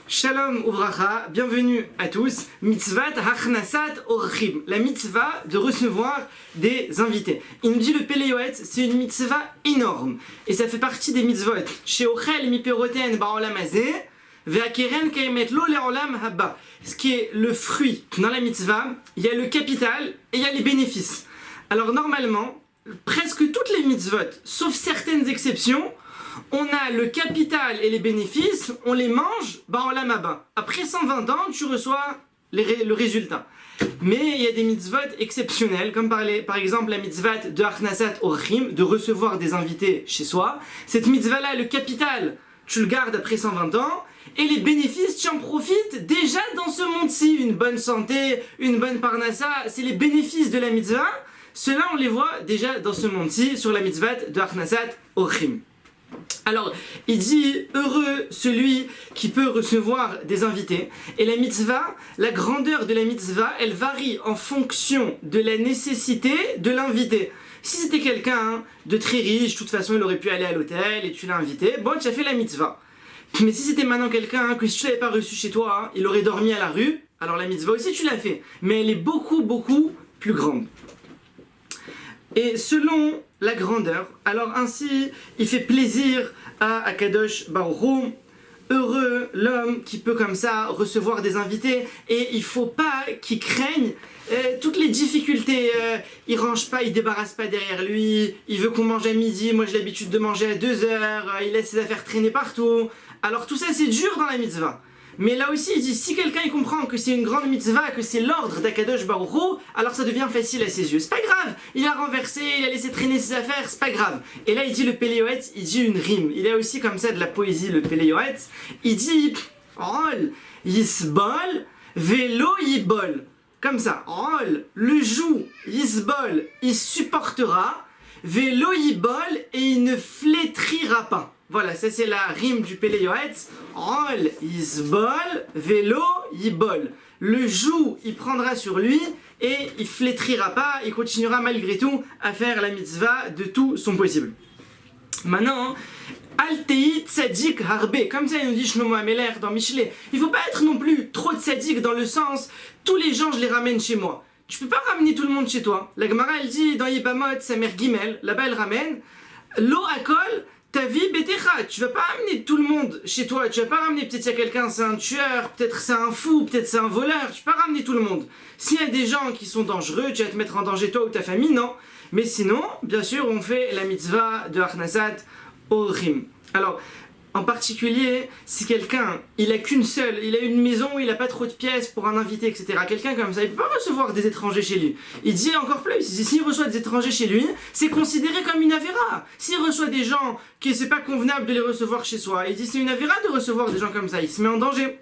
Shalom Uvracha, bienvenue à tous. Mitzvat Hachnasat Orchim, la mitzvah de recevoir des invités. Il nous dit le Péléoët, c'est une mitzvah énorme. Et ça fait partie des mitzvot. Chez Ochel Miperoten Ba'olam Hazeh, Ve'akeren Kaimet Lo Le'olam Haba. Ce qui est le fruit dans la mitzvah, il y a le capital et il y a les bénéfices. Alors normalement, presque toutes les mitzvot, sauf certaines exceptions, on a le capital et les bénéfices, on les mange, Ba'olam Haba. Après 120 ans, tu reçois le résultat. Mais il y a des mitzvot exceptionnels, comme par exemple la mitzvah de Achnasat Orchim, de recevoir des invités chez soi. Cette mitzvah-là, le capital, tu le gardes après 120 ans, et les bénéfices, tu en profites déjà dans ce monde-ci. Une bonne santé, une bonne parnassa, c'est les bénéfices de la mitzvah. Ceux-là, on les voit déjà dans ce monde-ci, sur la mitzvah de Achnasat Orchim. Alors, il dit heureux celui qui peut recevoir des invités. Et la mitzvah, la grandeur de la mitzvah, elle varie en fonction de la nécessité de l'invité. Si c'était quelqu'un de très riche, de toute façon il aurait pu aller à l'hôtel et tu l'as invité, bon, tu as fait la mitzvah. Mais si c'était maintenant quelqu'un que si tu l'avais pas reçu chez toi, il aurait dormi à la rue, alors la mitzvah aussi tu l'as fait. Mais elle est beaucoup plus grande. Et selon la grandeur, alors ainsi il fait plaisir à Akadosh Baruch Hu. Heureux l'homme qui peut comme ça recevoir des invités, et il faut pas qu'il craigne toutes les difficultés. Il range pas, il débarrasse pas derrière lui, il veut qu'on mange à midi, moi j'ai l'habitude de manger à 2h, il laisse ses affaires traîner partout. Alors tout ça c'est dur dans la mitzvah. Mais là aussi il dit, si quelqu'un il comprend que c'est une grande mitzvah, que c'est l'ordre d'Akadosh Baruch Hu, alors ça devient facile à ses yeux. C'est pas grave, il a renversé, il a laissé traîner ses affaires, c'est pas grave. Et là il dit le Péléoët, il dit une rime. Il a aussi comme ça de la poésie le Péléoët. Il dit Rol, Yisbol, Vélo Yibol. Comme ça, Rol, le joug, Yisbol, il supportera, Vélo Yibol, et il ne flétrira pas. Voilà, ça c'est la rime du Péléoët. Rol, Yisbol, Vélo, Yibol. Le joug, il prendra sur lui et il flétrira pas, il continuera malgré tout à faire la mitzvah de tout son possible. Maintenant, Altei Tzadik Harbe, comme ça il nous dit Shlomo Ameler dans Michelet. Il faut pas être non plus trop tzadik dans le sens, tous les gens je les ramène chez moi. Tu peux pas ramener tout le monde chez toi. La Gemara elle dit dans Yebamot, sa mère Gimel, là-bas elle ramène Lo Akol, ta vie Betecha. Tu vas pas amener tout le monde chez toi, tu vas pas ramener, peut-être il y a quelqu'un, c'est un tueur, peut-être c'est un fou, peut-être c'est un voleur, tu peux pas ramener tout le monde. S'il y a des gens qui sont dangereux, tu vas te mettre en danger toi ou ta famille, non. Mais sinon, bien sûr, on fait la mitzvah de Achnasat Orchim. Alors, en particulier, si quelqu'un, il a qu'une seule, il a une maison, il a pas trop de pièces pour un invité, etc. Quelqu'un comme ça, il peut pas recevoir des étrangers chez lui. Il dit encore plus, s'il reçoit des étrangers chez lui, c'est considéré comme une avéra. S'il reçoit des gens que c'est pas convenable de les recevoir chez soi, il dit c'est une avéra de recevoir des gens comme ça, il se met en danger.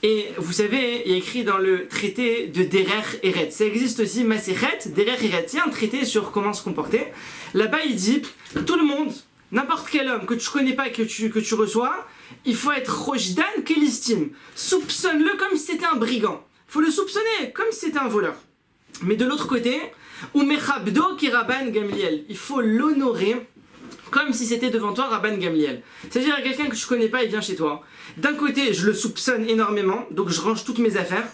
Et vous savez, il y a écrit dans le traité de Derer Eret, ça existe aussi, Masechet, Derer Eret, il y a un traité sur comment se comporter. Là-bas, il dit, tout le monde, n'importe quel homme que tu connais pas, que tu reçois, il faut être Roshdan Kelistim. Soupçonne-le comme si c'était un brigand. Il faut le soupçonner comme si c'était un voleur. Mais de l'autre côté, Umechabdo ki Rabban Gamliel. Il faut l'honorer comme si c'était devant toi Rabban Gamliel. C'est-à-dire quelqu'un que tu connais pas, il vient chez toi. D'un côté, je le soupçonne énormément, donc je range toutes mes affaires.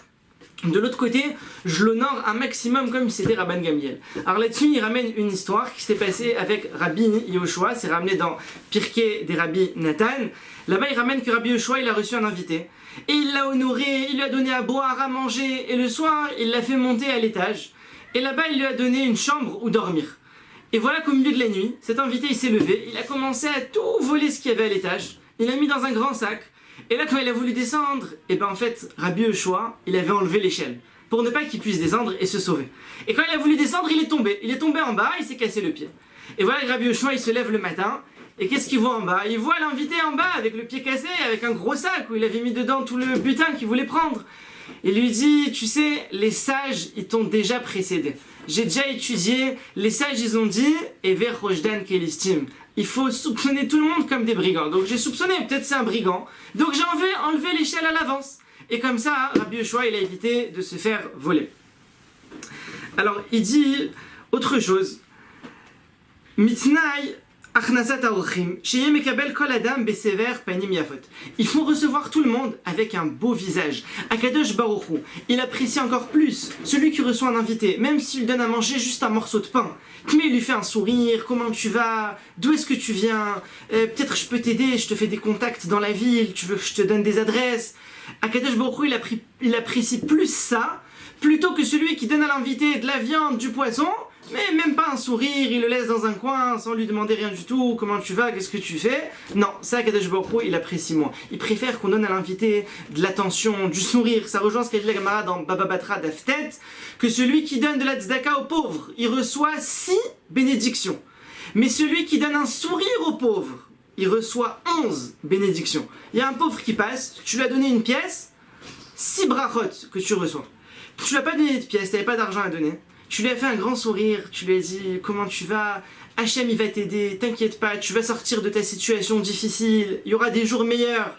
De l'autre côté, je l'honore un maximum comme si c'était Rabban Gamliel. Alors là-dessus, il ramène une histoire qui s'est passée avec Rabbi Yehoshua, c'est ramené dans Pirkei des Rabbi Nathan. Là-bas, il ramène que Rabbi Yehoshua, il a reçu un invité. Et il l'a honoré, il lui a donné à boire, à manger, et le soir, il l'a fait monter à l'étage. Et là-bas, il lui a donné une chambre où dormir. Et voilà qu'au milieu de la nuit, cet invité, il s'est levé, il a commencé à tout voler ce qu'il y avait à l'étage. Il l'a mis dans un grand sac. Et là, quand il a voulu descendre, et ben en fait, Rabbi Yehoshua, il avait enlevé l'échelle pour ne pas qu'il puisse descendre et se sauver. Et quand il a voulu descendre, il est tombé. Il est tombé en bas, il s'est cassé le pied. Et voilà que Rabbi Yehoshua, il se lève le matin, et qu'est-ce qu'il voit en bas? Il voit l'invité en bas, avec le pied cassé, avec un gros sac où il avait mis dedans tout le butin qu'il voulait prendre. Il lui dit, tu sais, les sages, ils t'ont déjà précédé. J'ai déjà étudié, les sages, ils ont dit, Ever Roshdan Kelistim. Il faut soupçonner tout le monde comme des brigands. Donc j'ai soupçonné, peut-être c'est un brigand. Donc j'ai enlevé l'échelle à l'avance. Et comme ça, Rabbi Yehoshua, il a évité de se faire voler. Alors, il dit autre chose. Mitnaï achnasat haorchim, sheyeh mekabel kol adam besever panim yafot. Il faut recevoir tout le monde avec un beau visage. Akadosh Baruch Hu, il apprécie encore plus celui qui reçoit un invité, même s'il donne à manger juste un morceau de pain. Mais il lui fait un sourire, comment tu vas, d'où est-ce que tu viens, peut-être je peux t'aider, je te fais des contacts dans la ville, tu veux que je te donne des adresses. Akadosh Baruch Hu, il apprécie plus ça, plutôt que celui qui donne à l'invité de la viande, du poisson, mais même pas un sourire, il le laisse dans un coin sans lui demander rien du tout, comment tu vas, qu'est-ce que tu fais. Non, ça Kadosh Baruch Hu, il apprécie moins. Il préfère qu'on donne à l'invité de l'attention, du sourire. Ça rejoint ce qu'a dit la Gemara dans Baba Batra d'Aftet, que celui qui donne de la tzedaka aux pauvres, il reçoit 6 bénédictions. Mais celui qui donne un sourire aux pauvres, il reçoit 11 bénédictions. Il y a un pauvre qui passe, tu lui as donné une pièce, 6 brachot que tu reçois. Tu lui as pas donné de pièce, tu n'avais pas d'argent à donner. Tu lui as fait un grand sourire, tu lui as dit comment tu vas, Hachem il va t'aider, t'inquiète pas, tu vas sortir de ta situation difficile, il y aura des jours meilleurs.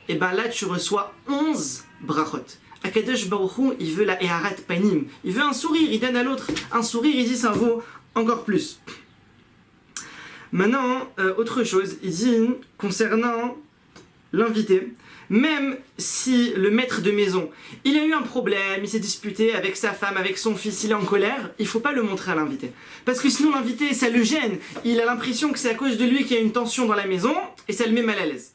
Et ben là tu reçois 11 brachot. Akadosh Baruch Hu, il veut la eharat panim, il veut un sourire, il donne à l'autre un sourire, il dit ça vaut encore plus. Maintenant, autre chose, il dit concernant l'invité, même si le maître de maison, il a eu un problème, il s'est disputé avec sa femme, avec son fils, il est en colère, il faut pas le montrer à l'invité. Parce que sinon l'invité, ça le gêne. Il a l'impression que c'est à cause de lui qu'il y a une tension dans la maison et ça le met mal à l'aise.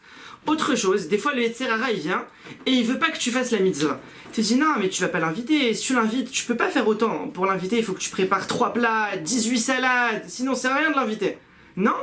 Autre chose, des fois le Yetzer Hara il vient et il veut pas que tu fasses la mitzvah. Tu te dis non mais tu vas pas l'inviter, si tu l'invites, tu peux pas faire autant. Pour l'inviter, il faut que tu prépares 3 plats, 18 salades, sinon c'est rien de l'inviter. Non,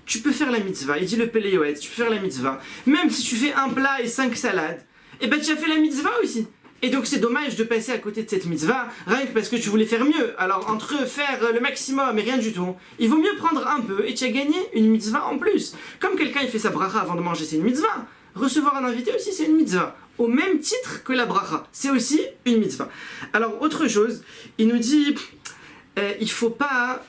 tu peux faire la mitzvah, il dit le Pele Yoetz, tu peux faire la mitzvah. Même si tu fais un plat et 5 salades, et ben tu as fait la mitzvah aussi. Et donc c'est dommage de passer à côté de cette mitzvah, rien que parce que tu voulais faire mieux. Alors entre faire le maximum et rien du tout, il vaut mieux prendre un peu et tu as gagné une mitzvah en plus. Comme quelqu'un il fait sa bracha avant de manger, c'est une mitzvah. Recevoir un invité aussi c'est une mitzvah. Au même titre que la bracha, c'est aussi une mitzvah. Alors autre chose, il nous dit... il faut pas,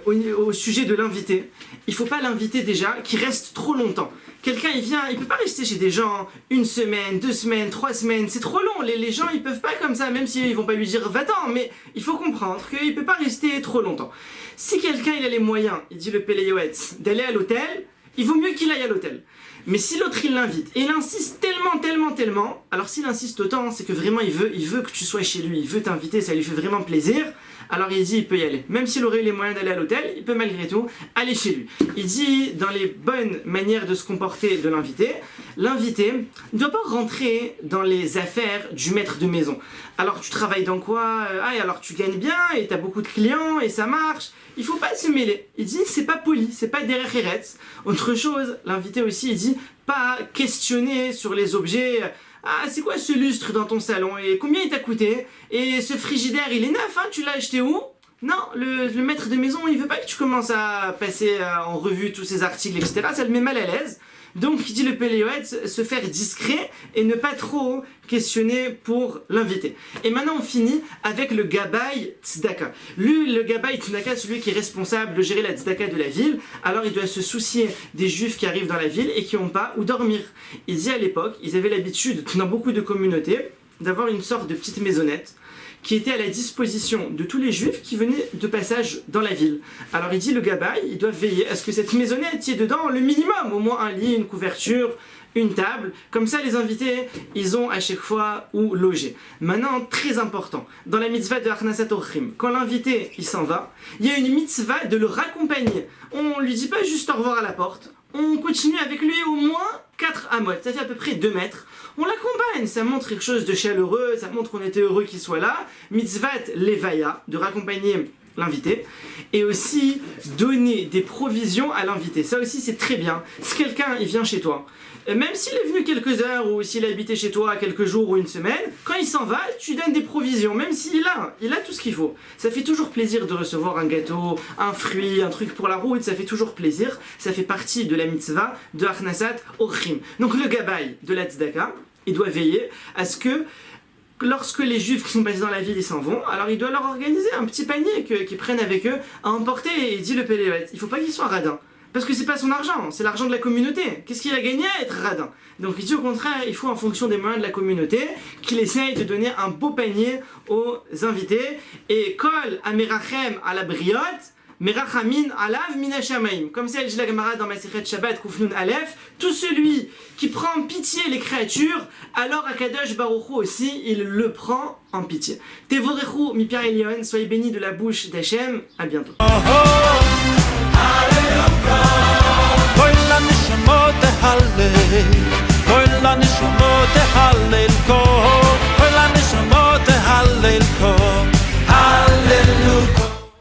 au sujet de l'invité, il faut pas l'inviter déjà qui reste trop longtemps. Quelqu'un il vient, il peut pas rester chez des gens 1 semaine, 2 semaines, 3 semaines, c'est trop long. Les gens ils peuvent pas comme ça, même s'ils vont pas lui dire va-t'en, mais il faut comprendre qu'il peut pas rester trop longtemps. Si quelqu'un il a les moyens, il dit le Pele Yoetz, d'aller à l'hôtel, il vaut mieux qu'il aille à l'hôtel. Mais si l'autre il l'invite et il insiste tellement, alors s'il insiste autant, c'est que vraiment il veut que tu sois chez lui, il veut t'inviter, ça lui fait vraiment plaisir. Alors il dit il peut y aller. Même s'il aurait eu les moyens d'aller à l'hôtel, il peut malgré tout aller chez lui. Il dit dans les bonnes manières de se comporter de l'invité ne doit pas rentrer dans les affaires du maître de maison. Alors tu travailles dans quoi? Alors tu gagnes bien et t'as beaucoup de clients et ça marche. Il faut pas se mêler. Il dit c'est pas poli, c'est pas derech eretz. Autre chose, l'invité aussi il dit pas questionner sur les objets. Ah, c'est quoi ce lustre dans ton salon et combien il t'a coûté? Et ce frigidaire, il est neuf, hein, tu l'as acheté où? Non, le maître de maison, il veut pas que tu commences à passer en revue tous ces articles, etc. Ça le met mal à l'aise. Donc, il dit le Pele Yoetz, se faire discret et ne pas trop questionner pour l'inviter. Et maintenant, on finit avec le Gabay Tzedaka. Lui, le Gabay Tzedaka, celui qui est responsable de gérer la Tzedaka de la ville, alors il doit se soucier des Juifs qui arrivent dans la ville et qui n'ont pas où dormir. Il dit à l'époque, ils avaient l'habitude, dans beaucoup de communautés, d'avoir une sorte de petite maisonnette qui était à la disposition de tous les Juifs qui venaient de passage dans la ville. Alors il dit le Gabay, ils doivent veiller à ce que cette maisonnette y ait dedans le minimum, au moins un lit, une couverture, une table. Comme ça, les invités, ils ont à chaque fois où loger. Maintenant, très important, dans la mitzvah de Achnasat Orchim, quand l'invité, il s'en va, il y a une mitzvah de le raccompagner. On lui dit pas juste au revoir à la porte, on continue avec lui au moins 4 amot, ça fait à peu près 2 mètres. On l'accompagne, ça montre quelque chose de chaleureux, ça montre qu'on était heureux qu'il soit là. Mitzvat levaya, de raccompagner l'invité, et aussi donner des provisions à l'invité. Ça aussi c'est très bien. Si quelqu'un il vient chez toi, même s'il est venu quelques heures ou s'il a habité chez toi quelques jours ou une semaine, quand il s'en va, tu donnes des provisions, même s'il a tout ce qu'il faut. Ça fait toujours plaisir de recevoir un gâteau, un fruit, un truc pour la route, ça fait toujours plaisir. Ça fait partie de la mitzvah de Achnasat Orchim. Donc le Gabay de la Tzedaka, il doit veiller à ce que lorsque les Juifs qui sont passés dans la ville ils s'en vont, alors il doit leur organiser un petit panier qu'ils prennent avec eux à emporter. Et il dit le Pele Yoetz, il faut pas qu'ils soient radins. Parce que c'est pas son argent, c'est l'argent de la communauté. Qu'est-ce qu'il a gagné à être radin? Donc il dit au contraire, il faut en fonction des moyens de la communauté qu'il essaye de donner un beau panier aux invités. Et kol amerachem à la briotte, merachamin alav minashamaim. Comme ça, elle dit la Gemara dans Masechet Shabbat Kufnun Aleph, tout celui qui prend en pitié les créatures, alors Akadosh Baruch Hu aussi, il le prend en pitié. Tevorechu mi Pierre Elion, soyez bénis de la bouche d'Hachem, à bientôt. כל הנשמות הלב